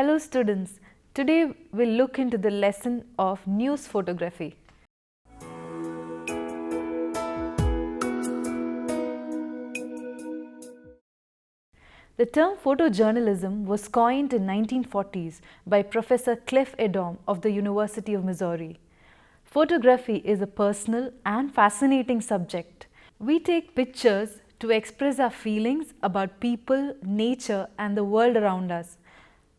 Hello students, today we'll look into the lesson of news photography. The term photojournalism was coined in 1940s by Professor Cliff Edom of the University of Missouri. Photography is a personal and fascinating subject. We take pictures to express our feelings about people, nature, and the world around us.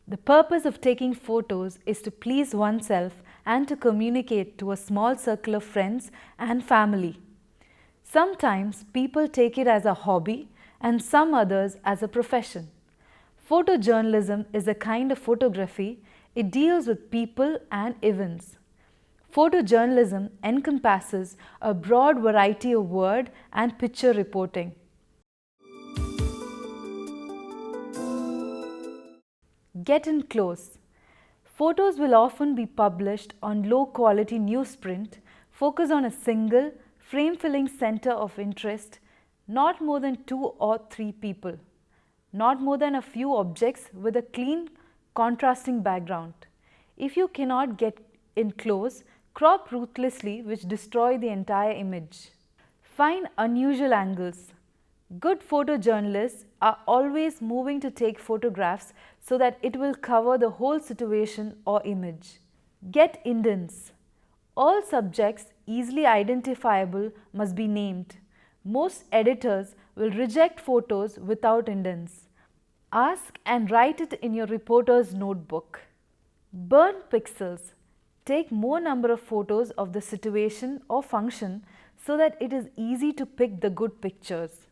The purpose of taking photos is to please oneself and to communicate to a small circle of friends and family. Sometimes people take it as a hobby and some others as a profession. Photojournalism is a kind of photography. It deals with people and events. Photojournalism encompasses a broad variety of word and picture reporting. Get in close. Photos will often be published on low-quality newsprint, focus on a single, frame-filling center of interest, not more than 2 or 3 people, not more than a few objects with a clean, contrasting background. If you cannot get in close, crop ruthlessly, which destroy the entire image. Find unusual angles. Good photojournalists are always moving to take photographs so that it will cover the whole situation or image. Get indents. All subjects easily identifiable must be named. Most editors will reject photos without indents. Ask and write it in your reporter's notebook. Burn pixels. Take more number of photos of the situation or function so that it is easy to pick the good pictures.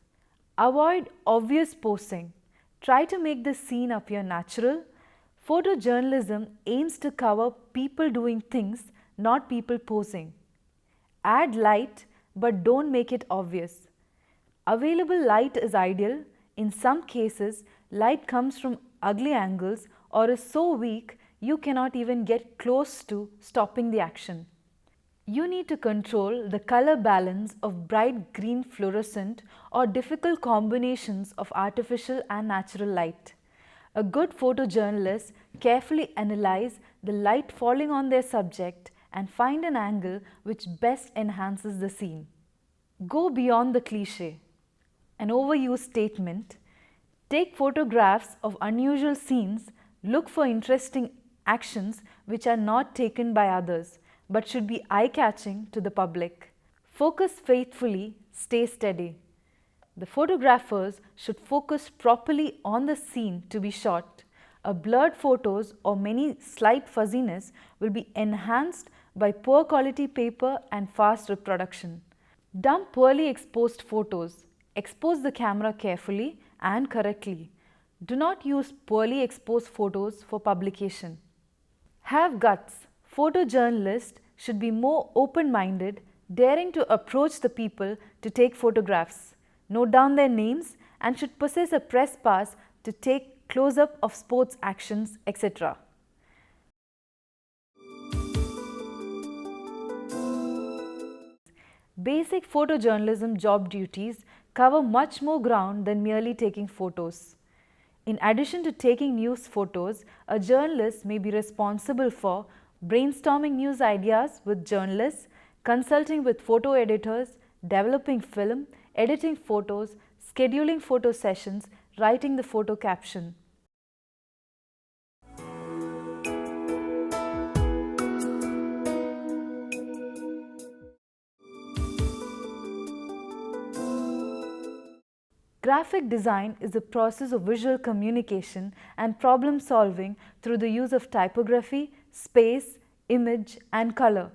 Avoid obvious posing. Try to make the scene appear natural. Photojournalism aims to cover people doing things, not people posing. Add light, but don't make it obvious. Available light is ideal. In some cases, light comes from ugly angles or is so weak you cannot even get close to stopping the action. You need to control the color balance of bright green fluorescent or difficult combinations of artificial and natural light. A good photojournalist carefully analyzes the light falling on their subject and find an angle which best enhances the scene. Go beyond the cliché. An overused statement. Take photographs of unusual scenes. Look for interesting actions which are not taken by others but should be eye-catching to the public. Focus faithfully, stay steady. The photographers should focus properly on the scene to be shot. A blurred photos or many slight fuzziness will be enhanced by poor quality paper and fast reproduction. Dump poorly exposed photos. Expose the camera carefully and correctly. Do not use poorly exposed photos for publication. Have guts. Photojournalists should be more open-minded, daring to approach the people to take photographs, note down their names, and should possess a press pass to take close-up of sports actions, etc. Basic photojournalism job duties cover much more ground than merely taking photos. In addition to taking news photos, a journalist may be responsible for brainstorming news ideas with journalists, consulting with photo editors, developing film, editing photos, scheduling photo sessions, writing the photo caption. Graphic design is a process of visual communication and problem solving through the use of typography, space, image, and color.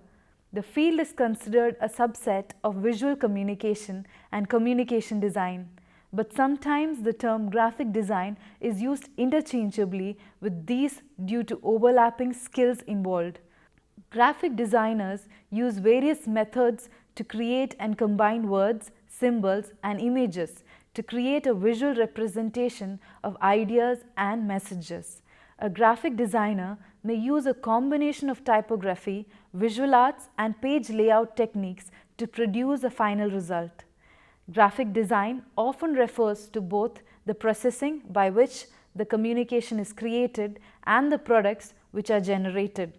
The field is considered a subset of visual communication and communication design, but sometimes the term graphic design is used interchangeably with these due to overlapping skills involved. Graphic designers use various methods to create and combine words, symbols, and images to create a visual representation of ideas and messages. A graphic designer may use a combination of typography, visual arts, and page layout techniques to produce a final result. Graphic design often refers to both the processing by which the communication is created, and the products which are generated.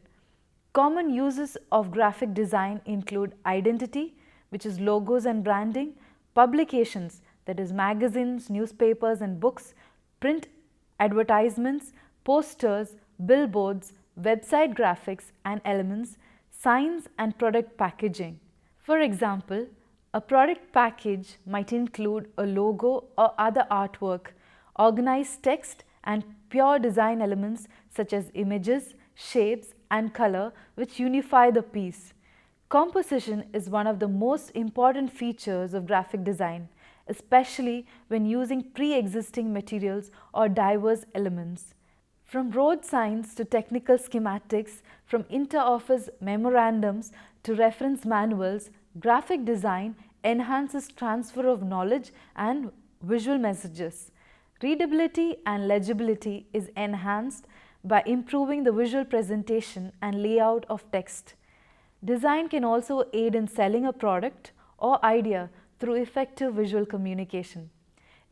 Common uses of graphic design include identity, which is logos and branding, publications, that is magazines, newspapers and books, print advertisements, posters, billboards, website graphics and elements, signs and product packaging. For example, a product package might include a logo or other artwork, organized text and pure design elements such as images, shapes and color which unify the piece. Composition is one of the most important features of graphic design, especially when using pre-existing materials or diverse elements. From road signs to technical schematics, from inter-office memorandums to reference manuals, graphic design enhances transfer of knowledge and visual messages. Readability and legibility is enhanced by improving the visual presentation and layout of text. Design can also aid in selling a product or idea through effective visual communication.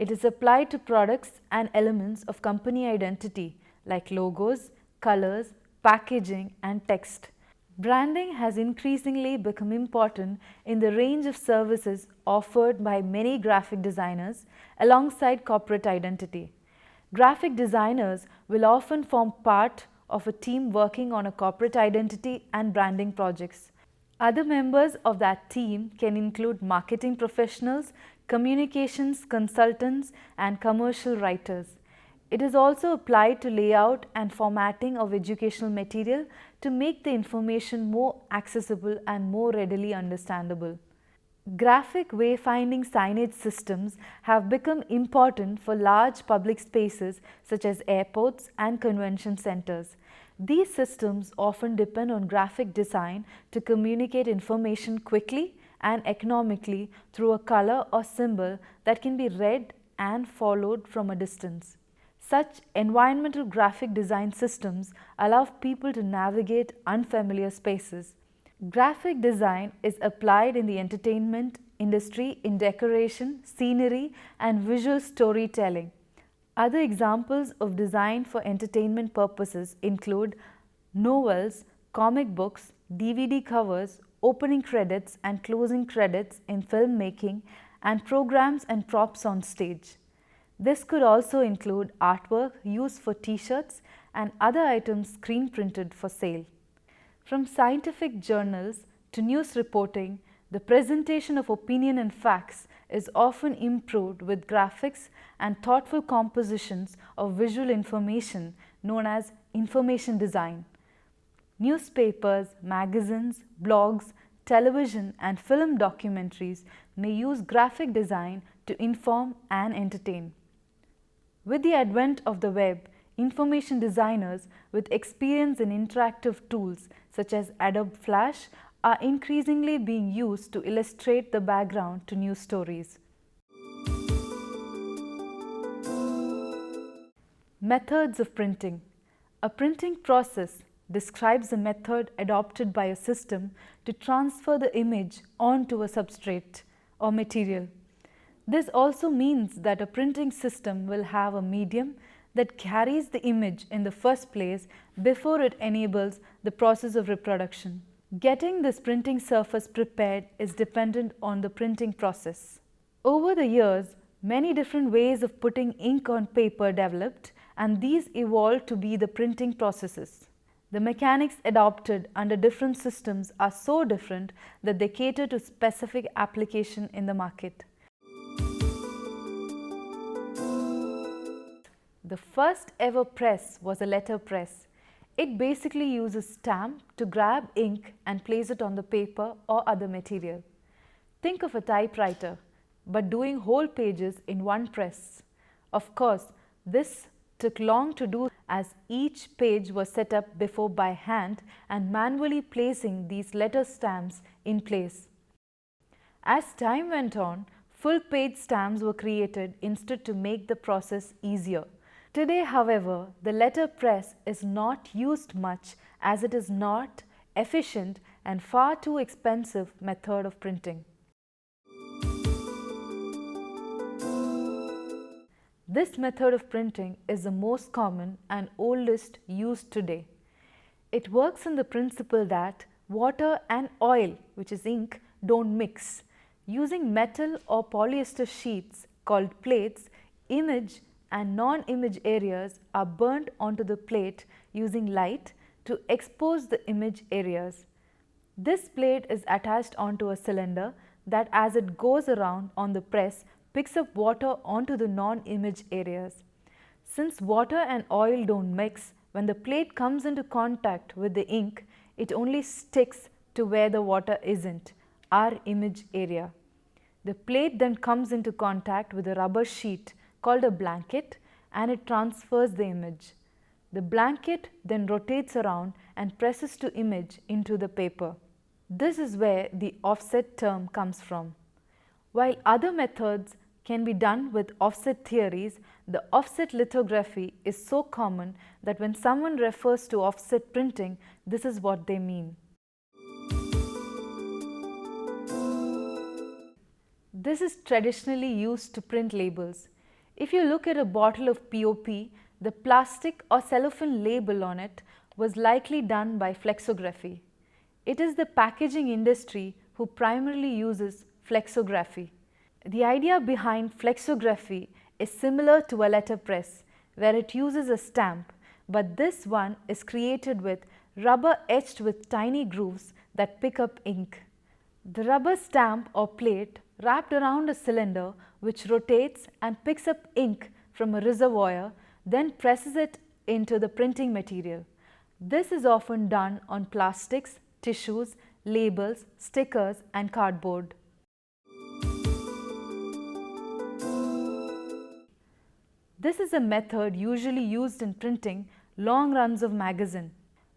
It is applied to products and elements of company identity like logos, colors, packaging and text. Branding has increasingly become important in the range of services offered by many graphic designers alongside corporate identity. Graphic designers will often form part of a team working on a corporate identity and branding projects. Other members of that team can include marketing professionals, communications consultants, and commercial writers. It is also applied to layout and formatting of educational material to make the information more accessible and more readily understandable. Graphic wayfinding signage systems have become important for large public spaces such as airports and convention centers. These systems often depend on graphic design to communicate information quickly and economically through a color or symbol that can be read and followed from a distance. Such environmental graphic design systems allow people to navigate unfamiliar spaces. Graphic design is applied in the entertainment industry in decoration, scenery, and visual storytelling. Other examples of design for entertainment purposes include novels, comic books, DVD covers, opening credits and closing credits in filmmaking, and programs and props on stage. This could also include artwork used for t-shirts and other items screen printed for sale. From scientific journals to news reporting, the presentation of opinion and facts is often improved with graphics and thoughtful compositions of visual information known as information design. Newspapers, magazines, blogs, television and film documentaries may use graphic design to inform and entertain. With the advent of the web, information designers with experience in interactive tools such as Adobe Flash are increasingly being used to illustrate the background to news stories. Methods of printing. A printing process describes a method adopted by a system to transfer the image onto a substrate or material. This also means that a printing system will have a medium that carries the image in the first place before it enables the process of reproduction. Getting this printing surface prepared is dependent on the printing process. Over the years, many different ways of putting ink on paper developed, and these evolved to be the printing processes. The mechanics adopted under different systems are so different that they cater to specific application in the market. The first ever press was a letter press. It basically uses stamp to grab ink and place it on the paper or other material. Think of a typewriter, but doing whole pages in one press. Of course, this took long to do as each page was set up before by hand and manually placing these letter stamps in place. As time went on, full page stamps were created instead to make the process easier. Today, however, the letter press is not used much as it is not efficient and far too expensive method of printing. This method of printing is the most common and oldest used today. It works on the principle that water and oil, which is ink, don't mix. Using metal or polyester sheets called plates, image and non-image areas are burnt onto the plate using light to expose the image areas. This plate is attached onto a cylinder that, as it goes around on the press, picks up water onto the non-image areas. Since water and oil don't mix, when the plate comes into contact with the ink, it only sticks to where the water isn't, our image area. The plate then comes into contact with a rubber sheet called a blanket and it transfers the image. The blanket then rotates around and presses to image into the paper. This is where the offset term comes from. While other methods can be done with offset theories, the offset lithography is so common that when someone refers to offset printing, this is what they mean. This is traditionally used to print labels. If you look at a bottle of POP, the plastic or cellophane label on it was likely done by flexography. It is the packaging industry who primarily uses flexography. The idea behind flexography is similar to a letterpress, where it uses a stamp, but this one is created with rubber etched with tiny grooves that pick up ink. The rubber stamp or plate wrapped around a cylinder which rotates and picks up ink from a reservoir, then presses it into the printing material. This is often done on plastics, tissues, labels, stickers and cardboard. This is a method usually used in printing long runs of magazine.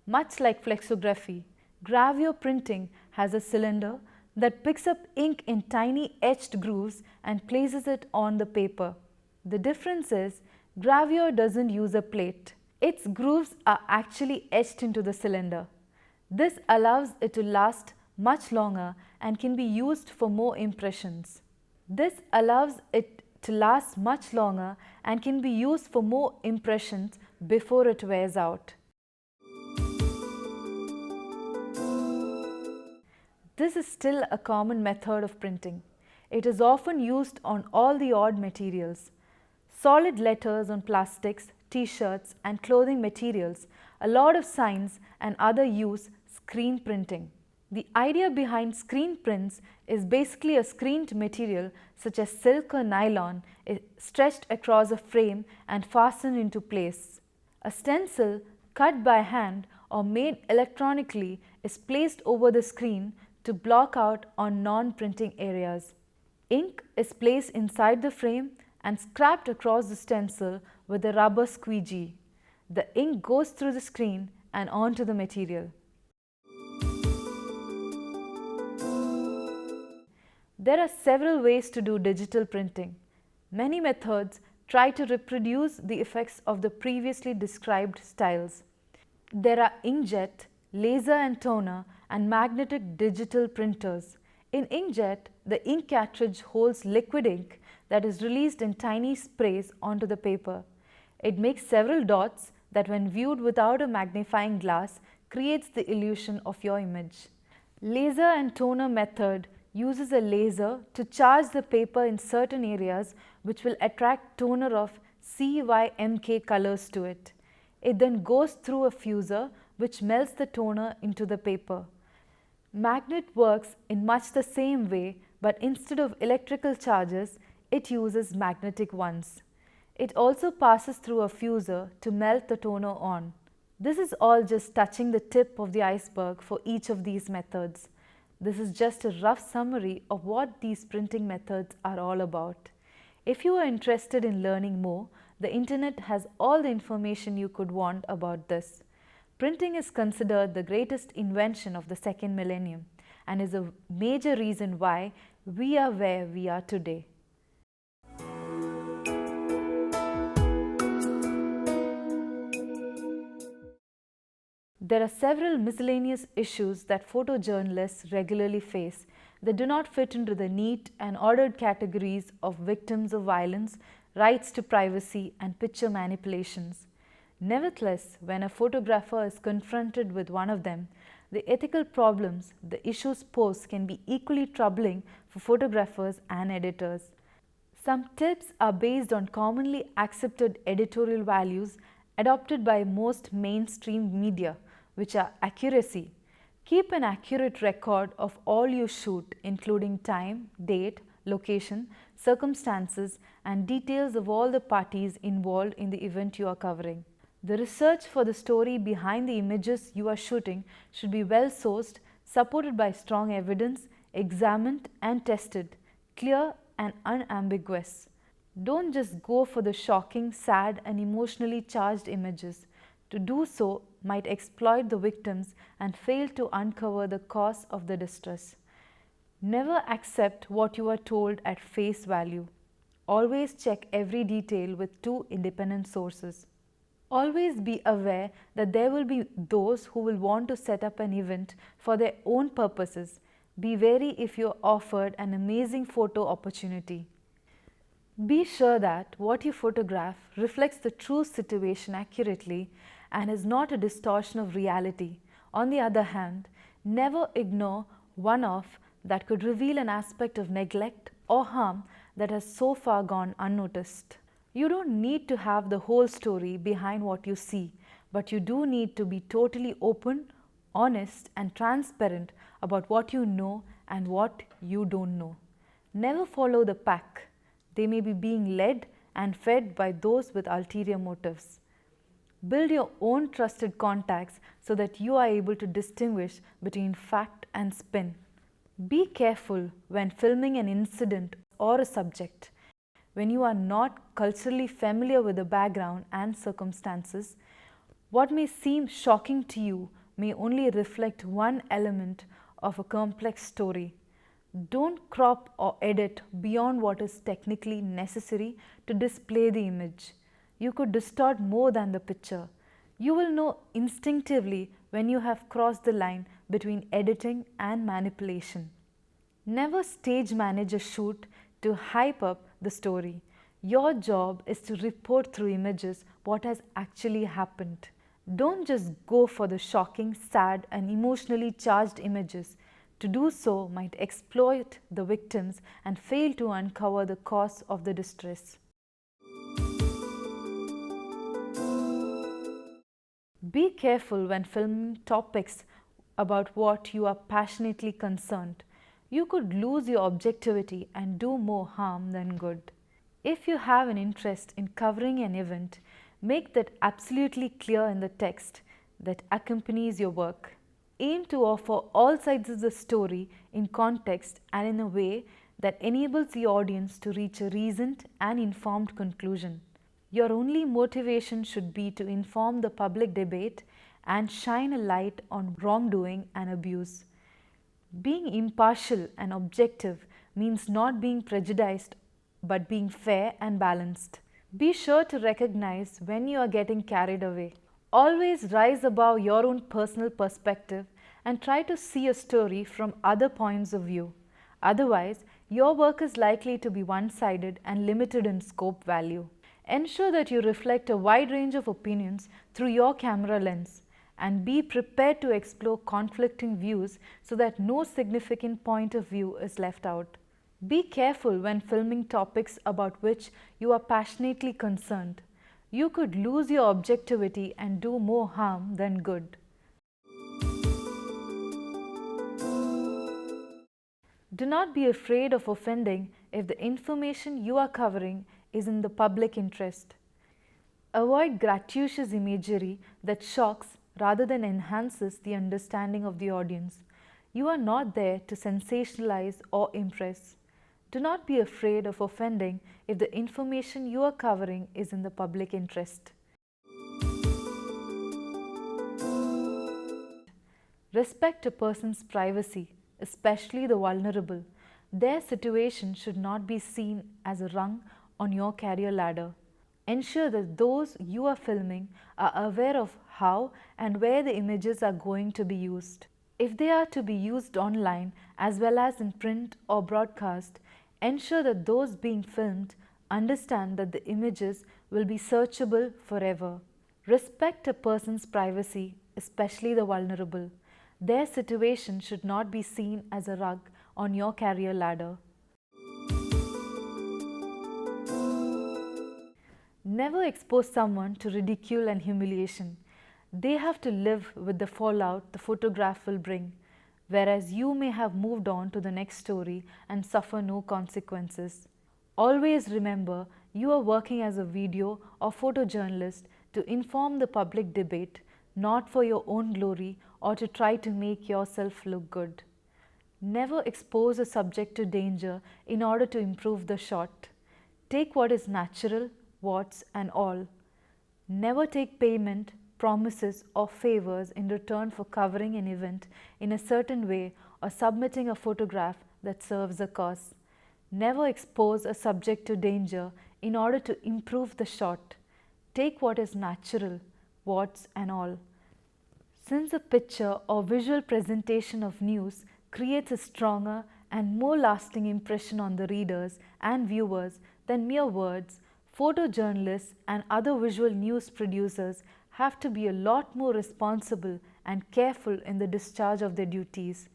Much like flexography, gravure printing has a cylinder that picks up ink in tiny etched grooves and places it on the paper. The difference is gravure doesn't use a plate. Its grooves are actually etched into the cylinder. This allows it to last much longer and can be used for more impressions. This allows it to last much longer and can be used for more impressions before it wears out. This is still a common method of printing. It is often used on all the odd materials. Solid letters on plastics, t-shirts and clothing materials, a lot of signs and other use screen printing. The idea behind screen prints is basically a screened material such as silk or nylon is stretched across a frame and fastened into place. A stencil cut by hand or made electronically is placed over the screen to block out on non-printing areas. Ink is placed inside the frame and scraped across the stencil with a rubber squeegee. The ink goes through the screen and onto the material. There are several ways to do digital printing. Many methods try to reproduce the effects of the previously described styles. There are inkjet, laser and toner, and magnetic digital printers. In inkjet, the ink cartridge holds liquid ink that is released in tiny sprays onto the paper. It makes several dots that, when viewed without a magnifying glass, creates the illusion of your image. Laser and toner method uses a laser to charge the paper in certain areas which will attract toner of CYMK colors to it. It then goes through a fuser which melts the toner into the paper. Magnet works in much the same way, but instead of electrical charges, it uses magnetic ones. It also passes through a fuser to melt the toner on. This is all just touching the tip of the iceberg for each of these methods. This is just a rough summary of what these printing methods are all about. If you are interested in learning more, the internet has all the information you could want about this. Printing is considered the greatest invention of the second millennium and is a major reason why we are where we are today. There are several miscellaneous issues that photojournalists regularly face that do not fit into the neat and ordered categories of victims of violence, rights to privacy, and picture manipulations. Nevertheless, when a photographer is confronted with one of them, the ethical problems the issues pose can be equally troubling for photographers and editors. Some tips are based on commonly accepted editorial values adopted by most mainstream media, which are accuracy. Keep an accurate record of all you shoot, including time, date, location, circumstances, and details of all the parties involved in the event you are covering. The research for the story behind the images you are shooting should be well sourced, supported by strong evidence, examined and tested, clear and unambiguous. Don't just go for the shocking, sad, and emotionally charged images. To do so might exploit the victims and fail to uncover the cause of the distress. Never accept what you are told at face value. Always check every detail with two independent sources. Always be aware that there will be those who will want to set up an event for their own purposes. Be wary if you are offered an amazing photo opportunity. Be sure that what you photograph reflects the true situation accurately and is not a distortion of reality. On the other hand, never ignore one-off that could reveal an aspect of neglect or harm that has so far gone unnoticed. You don't need to have the whole story behind what you see, but you do need to be totally open, honest, and transparent about what you know and what you don't know. Never follow the pack. They may be being led and fed by those with ulterior motives. Build your own trusted contacts so that you are able to distinguish between fact and spin. Be careful when filming an incident or a subject. When you are not culturally familiar with the background and circumstances, what may seem shocking to you may only reflect one element of a complex story. Don't crop or edit beyond what is technically necessary to display the image. You could distort more than the picture. You will know instinctively when you have crossed the line between editing and manipulation. Never stage manage a shoot to hype up the story. Your job is to report through images what has actually happened. Don't just go for the shocking, sad, and emotionally charged images. To do so might exploit the victims and fail to uncover the cause of the distress. Be careful when filming topics about what you are passionately concerned. You could lose your objectivity and do more harm than good. If you have an interest in covering an event, make that absolutely clear in the text that accompanies your work. Aim to offer all sides of the story in context and in a way that enables the audience to reach a reasoned and informed conclusion. Your only motivation should be to inform the public debate and shine a light on wrongdoing and abuse. Being impartial and objective means not being prejudiced but being fair and balanced. Be sure to recognize when you are getting carried away. Always rise above your own personal perspective and try to see a story from other points of view. Otherwise, your work is likely to be one-sided and limited in scope value. Ensure that you reflect a wide range of opinions through your camera lens and be prepared to explore conflicting views so that no significant point of view is left out. Be careful when filming topics about which you are passionately concerned. You could lose your objectivity and do more harm than good. Do not be afraid of offending if the information you are covering is in the public interest. Avoid gratuitous imagery that shocks rather than enhances the understanding of the audience. You are not there to sensationalize or impress. Do not be afraid of offending if the information you are covering is in the public interest. Respect a person's privacy, especially the vulnerable. Their situation should not be seen as a rung on your career ladder. Ensure that those you are filming are aware of how and where the images are going to be used. If they are to be used online as well as in print or broadcast, ensure that those being filmed Understand that the images will be searchable forever. Respect a person's privacy, especially the vulnerable. Their situation should not be seen as a rug on your career ladder. Never expose someone to ridicule and humiliation. They have to live with the fallout the photograph will bring, whereas you may have moved on to the next story and suffer no consequences. Always remember, you are working as a video or photojournalist to inform the public debate, not for your own glory or to try to make yourself look good. Never expose a subject to danger in order to improve the shot. Take what is natural, warts and all. Never take payment, promises or favors in return for covering an event in a certain way or submitting a photograph that serves a cause. Never expose a subject to danger in order to improve the shot. Take what is natural, warts and all. Since a picture or visual presentation of news creates a stronger and more lasting impression on the readers and viewers than mere words, photojournalists and other visual news producers have to be a lot more responsible and careful in the discharge of their duties.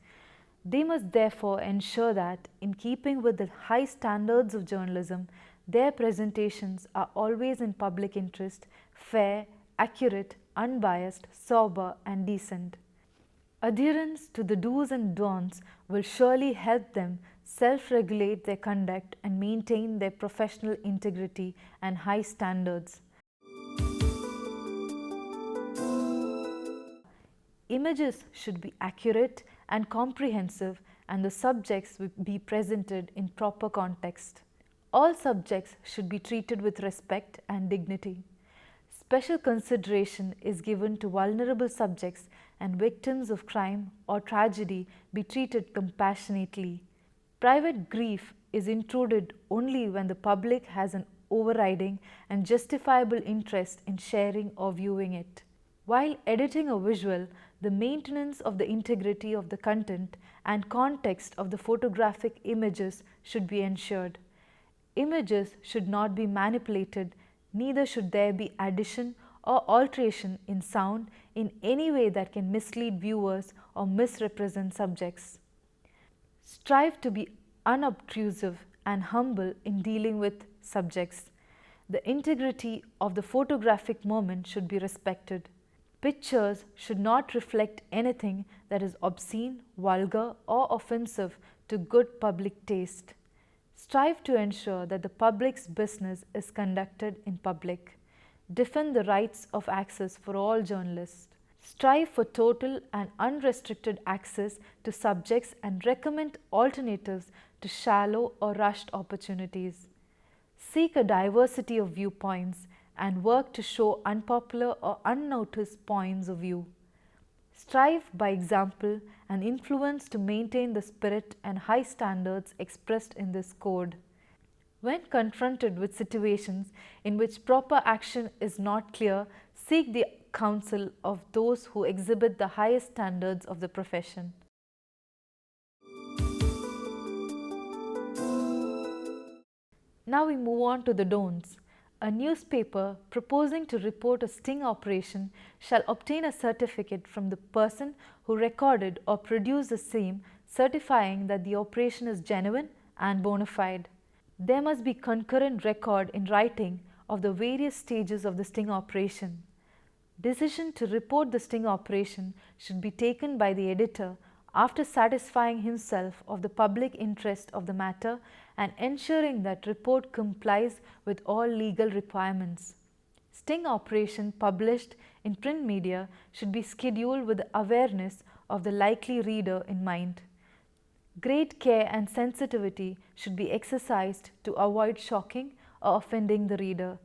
They must therefore ensure that, in keeping with the high standards of journalism, their presentations are always in public interest, fair, accurate, unbiased, sober and decent. Adherence to the do's and don'ts will surely help them self-regulate their conduct and maintain their professional integrity and high standards. Images should be accurate and comprehensive, and the subjects will be presented in proper context. All subjects should be treated with respect and dignity. Special consideration is given to vulnerable subjects, and victims of crime or tragedy be treated compassionately. Private grief is intruded only when the public has an overriding and justifiable interest in sharing or viewing it. While editing a visual, the maintenance of the integrity of the content and context of the photographic images should be ensured. Images should not be manipulated, neither should there be addition or alteration in sound in any way that can mislead viewers or misrepresent subjects. Strive to be unobtrusive and humble in dealing with subjects. The integrity of the photographic moment should be respected. Pictures should not reflect anything that is obscene, vulgar or offensive to good public taste. Strive to ensure that the public's business is conducted in public. Defend the rights of access for all journalists. Strive for total and unrestricted access to subjects and recommend alternatives to shallow or rushed opportunities. Seek a diversity of viewpoints and work to show unpopular or unnoticed points of view. Strive by example and influence to maintain the spirit and high standards expressed in this code. When confronted with situations in which proper action is not clear, seek the counsel of those who exhibit the highest standards of the profession. Now we move on to the don'ts. A newspaper proposing to report a sting operation shall obtain a certificate from the person who recorded or produced the same, certifying that the operation is genuine and bona fide. There must be concurrent record in writing of the various stages of the sting operation. Decision to report the sting operation should be taken by the editor after satisfying himself of the public interest of the matter and ensuring that report complies with all legal requirements. Sting operation published in print media should be scheduled with the awareness of the likely reader in mind. Great care and sensitivity should be exercised to avoid shocking or offending the reader.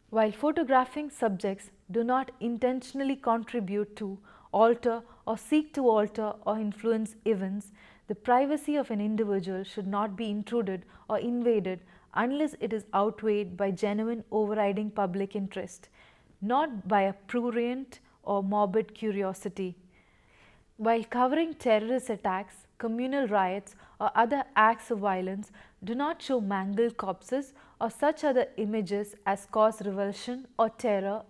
While photographing subjects do not intentionally contribute to, alter or seek to alter or influence events, the privacy of an individual should not be intruded or invaded unless it is outweighed by genuine overriding public interest, not by a prurient or morbid curiosity. While covering terrorist attacks, communal riots, or other acts of violence, do not show mangled corpses or such other images as cause revulsion or terror.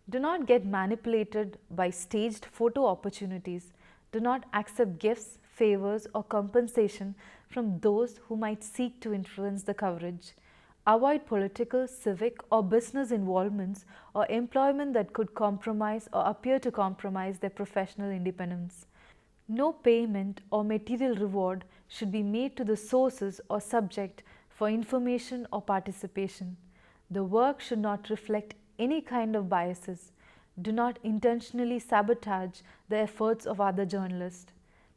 Do not get manipulated by staged photo opportunities. Do not accept gifts, favors, or compensation from those who might seek to influence the coverage. Avoid political, civic, or business involvements or employment that could compromise or appear to compromise their professional independence. No payment or material reward should be made to the sources or subject for information or participation. The work should not reflect any kind of biases. Do not intentionally sabotage the efforts of other journalists.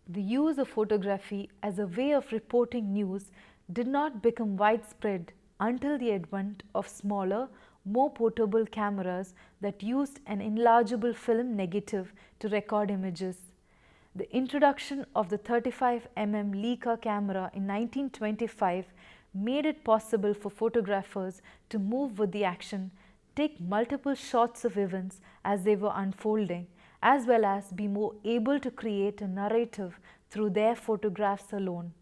The use of photography as a way of reporting news did not become widespread until the advent of smaller, more portable cameras that used an enlargeable film negative to record images. The introduction of the 35mm Leica camera in 1925 made it possible for photographers to move with the action, take multiple shots of events as they were unfolding, as well as be more able to create a narrative through their photographs alone.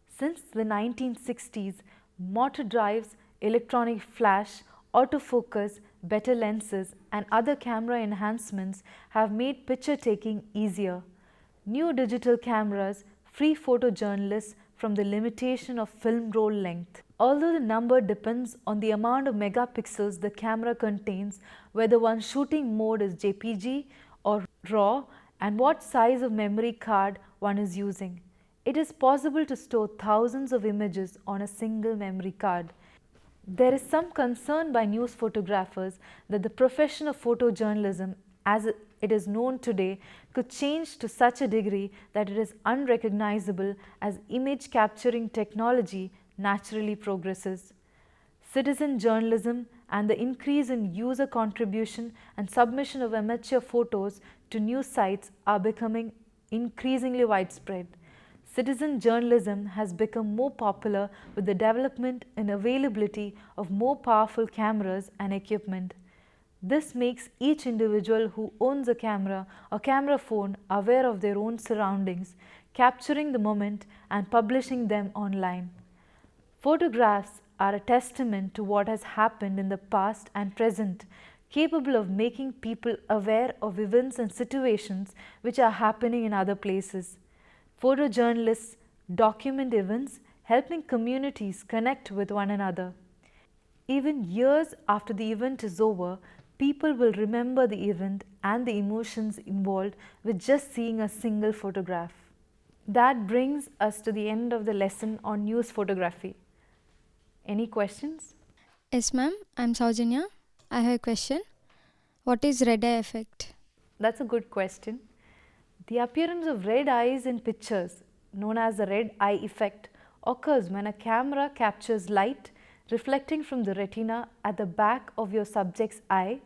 Since the 1960s, motor drives, electronic flash, autofocus, better lenses, and other camera enhancements have made picture taking easier. New digital cameras free photojournalists from the limitation of film roll length. Although the number depends on the amount of megapixels the camera contains, whether one's shooting mode is JPG or RAW, and what size of memory card one is using. It is possible to store thousands of images on a single memory card. There is some concern by news photographers that the profession of photojournalism as it is known today could change to such a degree that it is unrecognizable as image capturing technology naturally progresses. Citizen journalism and the increase in user contribution and submission of amateur photos to news sites are becoming increasingly widespread. Citizen journalism has become more popular with the development and availability of more powerful cameras and equipment. This makes each individual who owns a camera or camera phone aware of their own surroundings, capturing the moment and publishing them online. Photographs are a testament to what has happened in the past and present, capable of making people aware of events and situations which are happening in other places. Photojournalists document events, helping communities connect with one another. Even years after the event is over, people will remember the event and the emotions involved with just seeing a single photograph. That brings us to the end of the lesson on news photography. Any questions? Yes, ma'am. I'm Saujanya. I have a question. What is red eye effect? That's a good question. The appearance of red eyes in pictures, known as the red eye effect, occurs when a camera captures light reflecting from the retina at the back of your subject's eye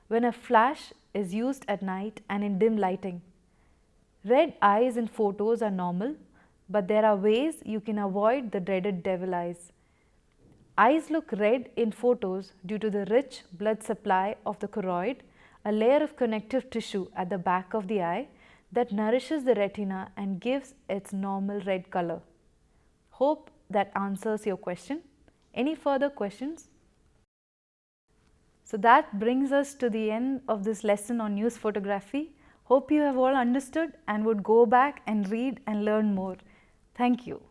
when a flash is used at night and in dim lighting. Red eyes in photos are normal, but there are ways you can avoid the dreaded devil eyes. Eyes look red in photos due to the rich blood supply of the choroid, a layer of connective tissue at the back of the eye that nourishes the retina and gives its normal red color. Hope that answers your question. Any further questions? So that brings us to the end of this lesson on news photography. Hope you have all understood and would go back and read and learn more. Thank you.